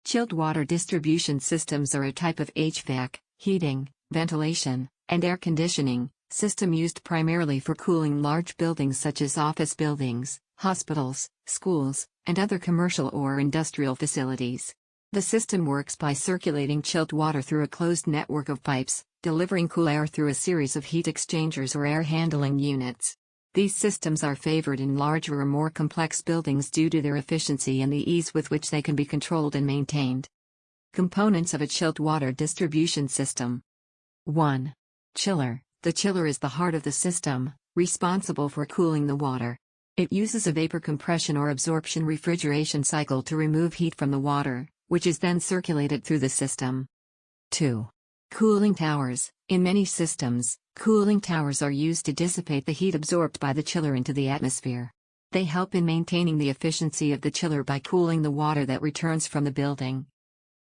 Chilled water distribution systems are a type of HVAC, heating, ventilation, and air conditioning system used primarily for cooling large buildings such as office buildings, hospitals, schools, and other commercial or industrial facilities. The system works by circulating chilled water through a closed network of pipes, delivering cool air through a series of heat exchangers or air handling units. These systems are favored in larger or more complex buildings due to their efficiency and the ease with which they can be controlled and maintained. Components of a chilled water distribution system. 1. Chiller. The chiller is the heart of the system, responsible for cooling the water. It uses a vapor compression or absorption refrigeration cycle to remove heat from the water, which is then circulated through the system. 2. Cooling towers. In many systems, cooling towers are used to dissipate the heat absorbed by the chiller into the atmosphere. They help in maintaining the efficiency of the chiller by cooling the water that returns from the building.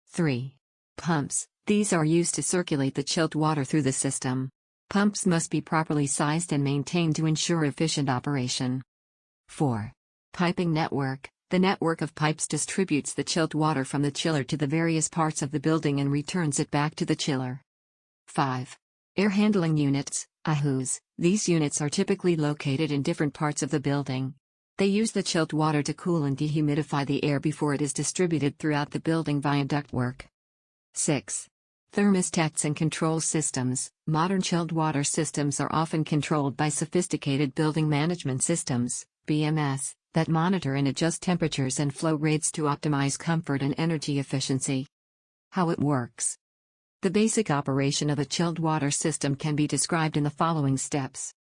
3. Pumps. These are used to circulate the chilled water through the system. Pumps must be properly sized and maintained to ensure efficient operation. 4. Piping network. The network of pipes distributes the chilled water from the chiller to the various parts of the building and returns it back to the chiller. 5. Air handling units, AHUs. These units are typically located in different parts of the building. They use the chilled water to cool and dehumidify the air before it is distributed throughout the building via ductwork. 6. Thermostats and control systems. Modern chilled water systems are often controlled by sophisticated building management systems, BMS, that monitor and adjust temperatures and flow rates to optimize comfort and energy efficiency. How it works. The basic operation of a chilled water system can be described in the following steps.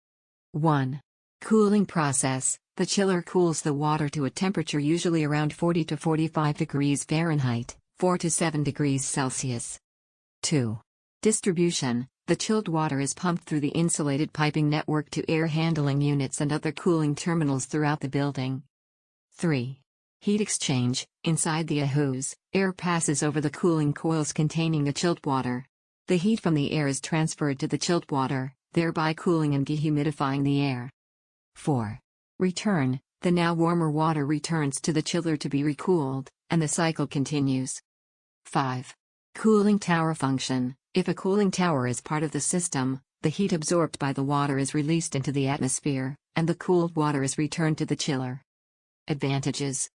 1. Cooling process. The chiller cools the water to a temperature usually around 40 to 45 degrees Fahrenheit, 4 to 7 degrees Celsius. 2. Distribution. The chilled water is pumped through the insulated piping network to air handling units and other cooling terminals throughout the building. 3. Heat exchange. Inside the AHUs, air passes over the cooling coils containing the chilled water. The heat from the air is transferred to the chilled water, thereby cooling and dehumidifying the air. 4. Return. The now warmer water returns to the chiller to be recooled, and the cycle continues. 5. Cooling tower function. If a cooling tower is part of the system, the heat absorbed by the water is released into the atmosphere, and the cooled water is returned to the chiller. Advantages.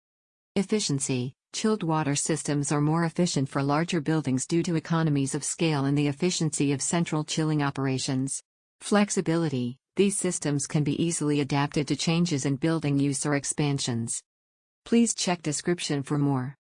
Efficiency. Chilled water systems are more efficient for larger buildings due to economies of scale and the efficiency of central chilling operations. Flexibility. These systems can be easily adapted to changes in building use or expansions. Please check description for more.